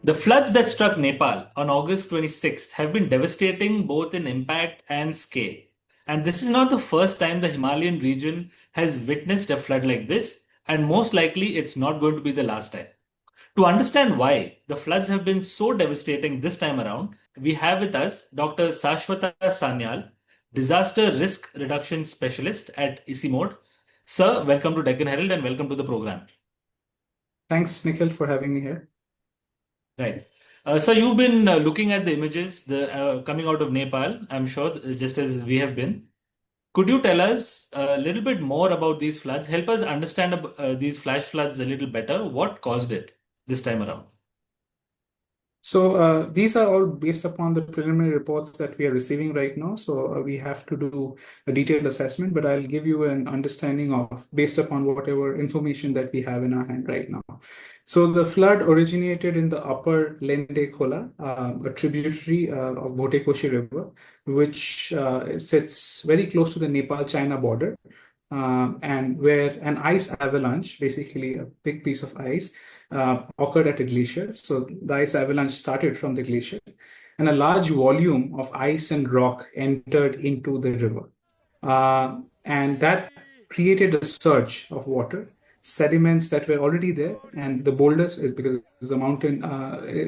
The floods that struck Nepal on August 26th have been devastating both in impact and scale. And this is not the first time the Himalayan region has witnessed a flood like this, and most likely it's not going to be the last time. To understand why the floods have been so devastating this time around, we have with us Dr. Saswata Sanyal, Disaster Risk Reduction Specialist at ICIMOD. Sir, welcome to Deccan Herald and welcome to the program. Thanks, Nikhil, for having me here. Right. So you've been looking at the images coming out of Nepal, I'm sure, just as we have been. Could you tell us a little bit more about these floods? Help us understand these flash floods a little better. What caused it this time around? So these are all based upon the preliminary reports that we are receiving right now. So we have to do a detailed assessment, but I'll give you an understanding of based upon whatever information that we have in our hand right now. So the flood originated in the upper Lende Khola, a tributary of Bhotekoshi River, which sits very close to the Nepal-China border, and where an ice avalanche, basically a big piece of ice, occurred at a glacier. So the ice avalanche started from the glacier, and a large volume of ice and rock entered into the river. And that created a surge of water, sediments that were already there, and the boulders is because it's a mountain.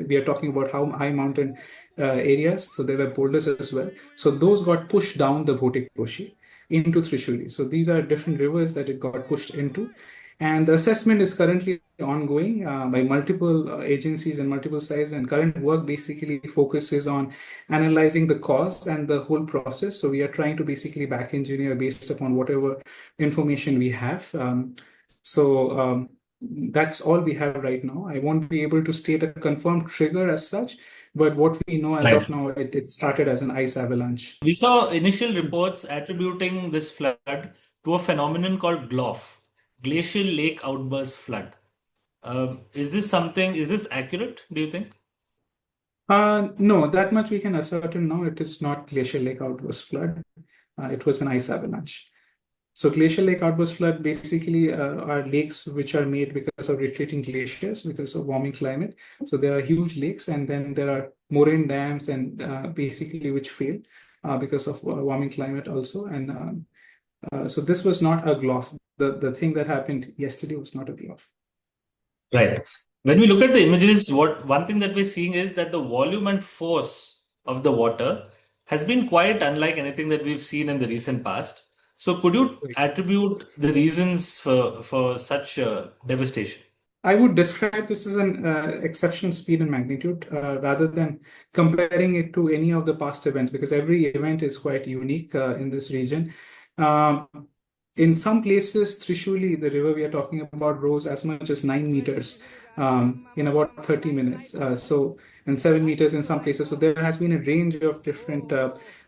We are talking about how high mountain areas, so there were boulders as well. So those got pushed down the Bhote Koshi into Trishuli. So these are different rivers that it got pushed into. And the assessment is currently ongoing by multiple agencies and multiple sites. And current work basically focuses on analyzing the cause and the whole process. So we are trying to basically back engineer based upon whatever information we have. So that's all we have right now. I won't be able to state a confirmed trigger as such, but what we know as Right. of now, it started as an ice avalanche. We saw initial reports attributing this flood to a phenomenon called GLOF, Glacial Lake Outburst Flood. Is this accurate, do you think? No, that much we can ascertain now. It is not glacial lake outburst flood. It was an ice avalanche. So glacial lake outburst flood basically are lakes which are made because of retreating glaciers because of warming climate. So there are huge lakes, and then there are moraine dams and basically which fail because of warming climate also. And so this was not a GLOF. The thing that happened yesterday was not a GLOF. Right. When we look at the images, what one thing that we're seeing is that the volume and force of the water has been quite unlike anything that we've seen in the recent past. So could you attribute the reasons for such devastation? I would describe this as an exceptional speed and magnitude rather than comparing it to any of the past events because every event is quite unique in this region. Um, in some places, Trishuli, the river we are talking about, rose as much as 9 meters in about 30 minutes. And 7 meters in some places. So there has been a range of different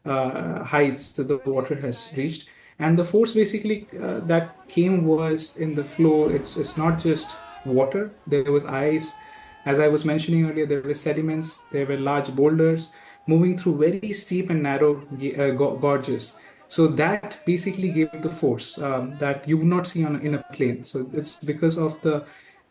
heights that the water has reached. And the force basically that came was in the flow. It's not just water. There was ice. As I was mentioning earlier, there were sediments. There were large boulders moving through very steep and narrow gorges. So that basically gave the force that you would not see in a plane. So it's because of the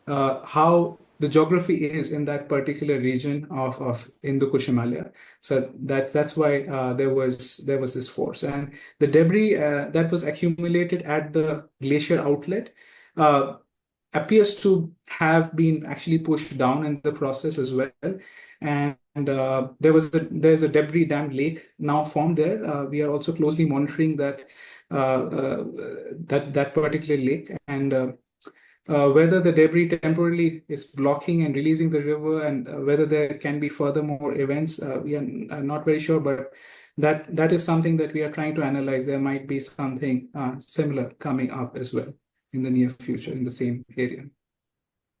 how the geography is in that particular region of Hindu-Kush Himalaya. So that's why there was this force. And the debris that was accumulated at the glacier outlet uh, appears to have been actually pushed down in the process as well. And there's a debris dam lake now formed there. We are also closely monitoring that particular lake and whether the debris temporarily is blocking and releasing the river, and whether there can be further more events, we are not very sure. But that is something that we are trying to analyze. There might be something similar coming up as well in the near future in the same area.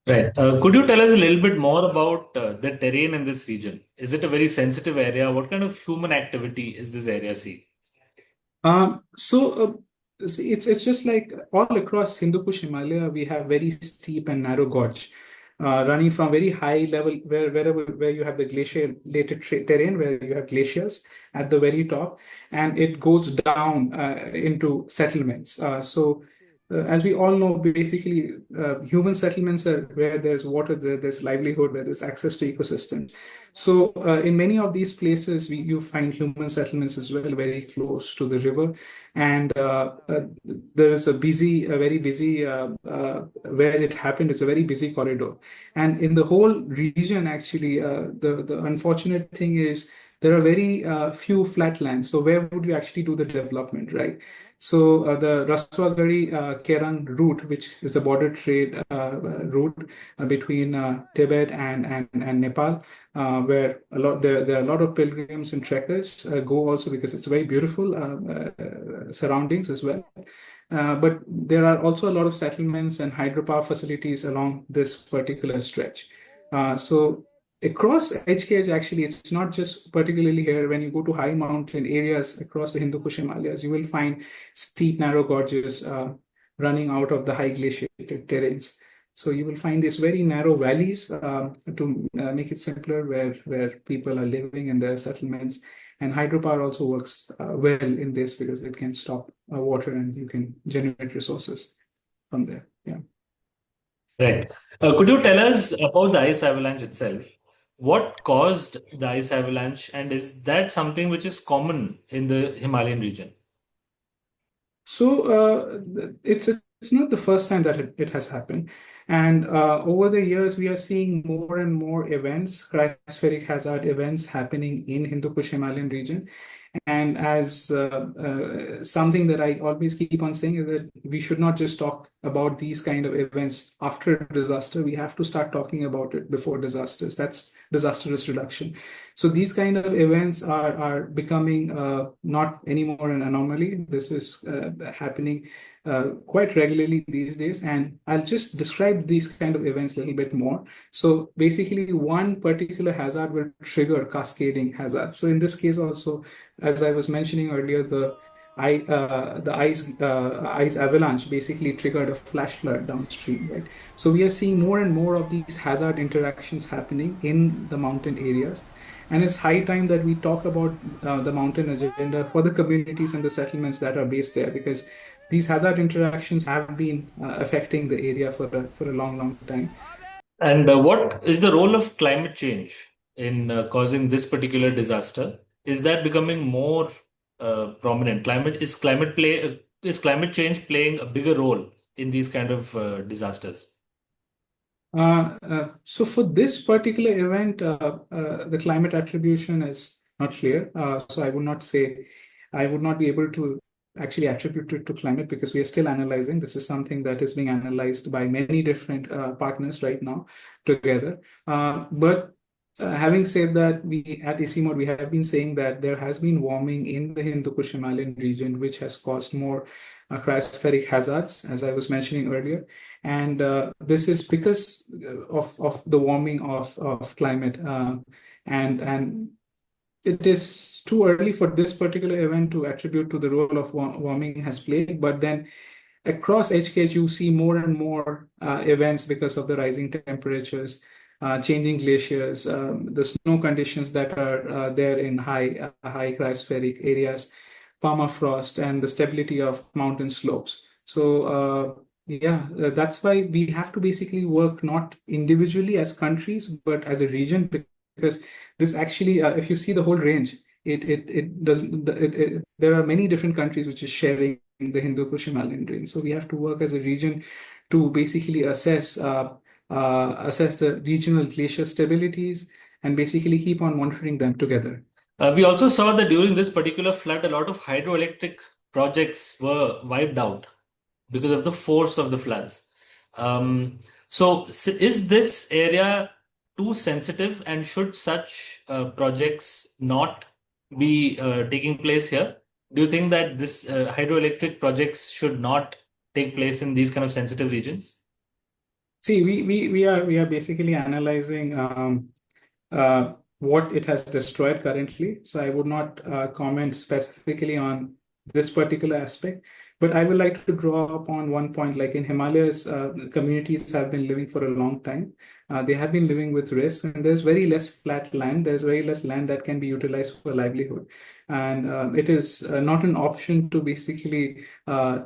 Right. Could you tell us a little bit more about the terrain in this region? Is it a very sensitive area? What kind of human activity is this area seeing? So it's just like all across Hindu Kush Himalaya, we have very steep and narrow gorge, running from very high level where you have the glaciated terrain where you have glaciers at the very top, and it goes down into settlements. So as we all know, basically, human settlements are where there's water, there's livelihood, where there's access to ecosystems. So, in many of these places, you find human settlements as well, very close to the river, and there is a very busy, where it happened. It's a very busy corridor, and in the whole region, actually, the unfortunate thing is there are very few flatlands. So, where would you actually do the development, right? So the Raswagari Kerang route, which is the border trade route between Tibet and Nepal, where there are a lot of pilgrims and trekkers go also because it's very beautiful surroundings as well. But there are also a lot of settlements and hydropower facilities along this particular stretch. So across HKH, actually, it's not just particularly here. When you go to high mountain areas across the Hindu Kush Himalayas, you will find steep, narrow gorges running out of the high glaciated terrains. So you will find these very narrow valleys to make it simpler, where people are living in their settlements. And hydropower also works well in this because it can stop water and you can generate resources from there. Yeah. Right. Could you tell us about the ice avalanche itself? What caused the ice avalanche, and is that something which is common in the Himalayan region? So it's not the first time that it has happened, and over the years we are seeing more and more events, cryospheric hazard events happening in Hindu Kush Himalayan region. And as something that I always keep on saying is that we should not just talk about these kind of events after a disaster. We have to start talking about it before disasters. That's disaster risk reduction. So these kind of events are becoming not anymore an anomaly. This is happening quite regularly these days. And I'll just describe these kind of events a little bit more. So basically, one particular hazard will trigger cascading hazards. So in this case, also, as I was mentioning earlier, the ice avalanche basically triggered a flash flood downstream, right? So we are seeing more and more of these hazard interactions happening in the mountain areas. And it's high time that we talk about the mountain agenda for the communities and the settlements that are based there, because these hazard interactions have been affecting the area for a long, long time. And what is the role of climate change in causing this particular disaster? Is that becoming more prominent? Is climate change playing a bigger role in these kind of disasters? So for this particular event, the climate attribution is not clear. So I would not be able to actually attribute it to climate because we are still analyzing. This is something that is being analyzed by many different partners right now together. But having said that, we at ICIMOD, we have been saying that there has been warming in the Hindu Kush Himalayan region, which has caused more cryospheric hazards, as I was mentioning earlier. And this is because of the warming of climate. And it is too early for this particular event to attribute to the role of warming has played. But then across HKH, you see more and more events because of the rising temperatures, changing glaciers, the snow conditions that are there in high cryospheric areas, permafrost, and the stability of mountain slopes. So yeah, that's why we have to basically work not individually as countries, but as a region, because this actually, if you see the whole range, it doesn't. There are many different countries which is sharing the Hindu Kush Himalayan range. So we have to work as a region to basically assess the regional glacier stabilities and basically keep on monitoring them together. We also saw that during this particular flood, a lot of hydroelectric projects were wiped out because of the force of the floods. Um, is this area too sensitive, and should such projects not be taking place here? Do you think that this hydroelectric projects should not take place in these kind of sensitive regions? See, we are basically analyzing what it has destroyed currently. So I would not comment specifically on this particular aspect. But I would like to draw upon one point, like in Himalayas, communities have been living for a long time. They have been living with risk, and there's very less flat land. There's very less land that can be utilized for livelihood. And it is not an option to basically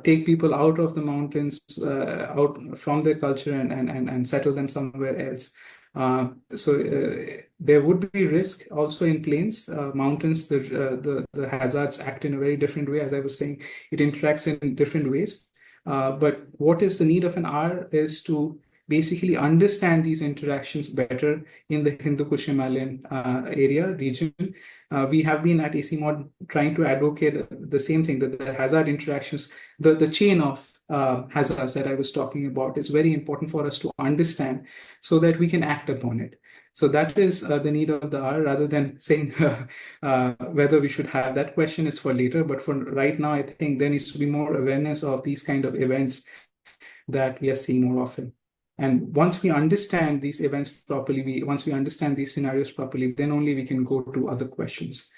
take people out of the mountains, out from their culture and settle them somewhere else. There would be risk also in plains, mountains. The hazards act in a very different way. As I was saying, it interacts in different ways. But what is the need of an hour is to basically understand these interactions better in the Hindu Kush Himalayan area region. We have been at ICIMOD trying to advocate the same thing, that the hazard interactions, the chain of hazards that I was talking about is very important for us to understand so that we can act upon it. So that is the need of the hour, rather than saying whether we should have that question is for later. But for right now, I think there needs to be more awareness of these kind of events that we are seeing more often. And once we understand these events properly, once we understand these scenarios properly, then only we can go to other questions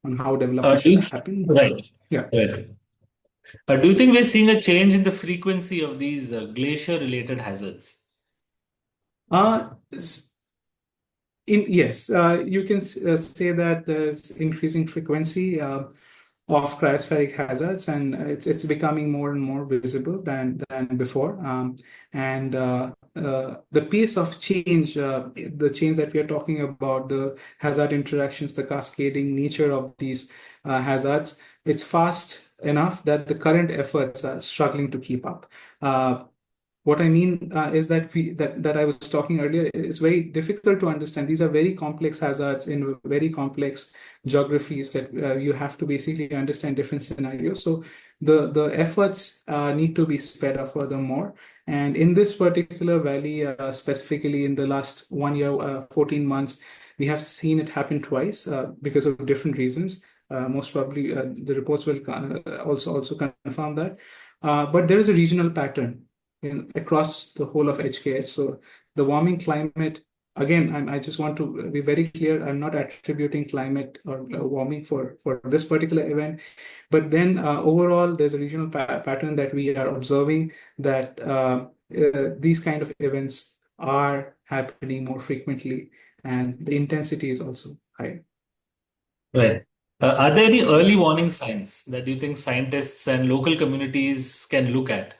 on how development Do should you, happen. right, Yeah. right. Do you think we're seeing a change in the frequency of these glacier-related hazards? Uh, yes, you can say that there's increasing frequency of cryospheric hazards, and it's becoming more and more visible than before. The pace of change, the change that we are talking about, the hazard interactions, the cascading nature of these hazards, it's fast enough that the current efforts are struggling to keep up. What I mean is that that I was talking earlier, it's very difficult to understand. These are very complex hazards in very complex geographies that you have to basically understand different scenarios. So the efforts need to be sped up furthermore. And in this particular valley, specifically in the last 1 year, 14 months, we have seen it happen twice because of different reasons. Most probably, the reports will also confirm that. But there is a regional pattern across the whole of HKH. So the warming climate, again, I just want to be very clear. I'm not attributing climate or warming for this particular event, but then overall, there's a regional pattern that we are observing, that these kind of events are happening more frequently, and the intensity is also higher. Right. Are there any early warning signs that you think scientists and local communities can look at?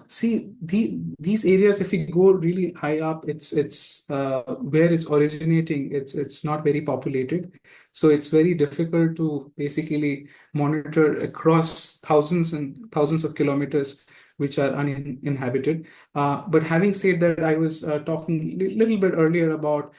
See, these areas, if we go really high up, it's where it's originating, it's not very populated. So it's very difficult to basically monitor across thousands and thousands of kilometers which are uninhabited. But having said that, I was talking a little bit earlier about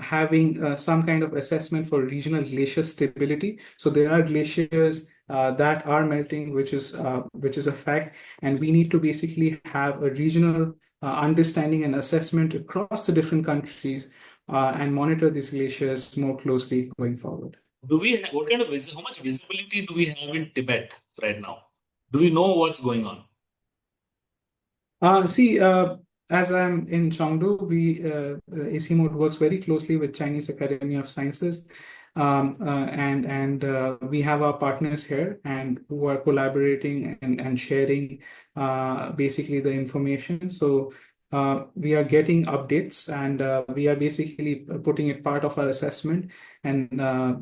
having some kind of assessment for regional glacier stability. So there are glaciers that are melting, which is a fact, and we need to basically have a regional understanding and assessment across the different countries and monitor these glaciers more closely going forward. What kind of how much visibility do we have in Tibet right now? Do we know what's going on? See, as I'm in Chengdu, ICIMOD works very closely with Chinese Academy of Sciences, and we have our partners here and who are collaborating and sharing basically the information. So we are getting updates, and we are basically putting it part of our assessment. And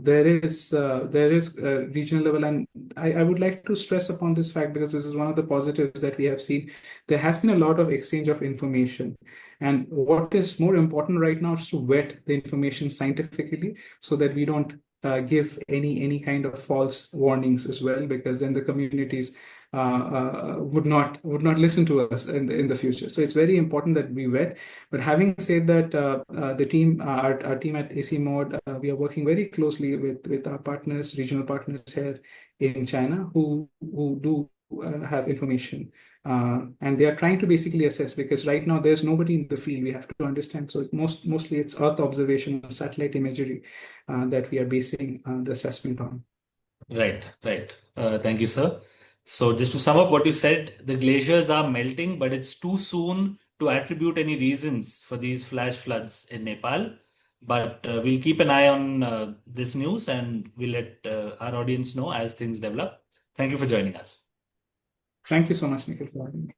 there is regional level, and I would like to stress upon this fact because this is one of the positives that we have seen. There has been a lot of exchange of information. And what is more important right now is to vet the information scientifically so that we don't give any kind of false warnings as well, because then the communities would not listen to us in the future. So it's very important that we vet. But having said that, the team, our team at ICIMOD, we are working very closely with our partners, regional partners here in China, who do have information, and they are trying to basically assess, because right now there's nobody in the field. We have to understand. So mostly it's Earth observation, satellite imagery that we are basing the assessment on. Right, right. Thank you, sir. So, just to sum up what you said, the glaciers are melting, but it's too soon to attribute any reasons for these flash floods in Nepal. But we'll keep an eye on this news and we'll let our audience know as things develop. Thank you for joining us. Thank you so much, Nikhil, for having me.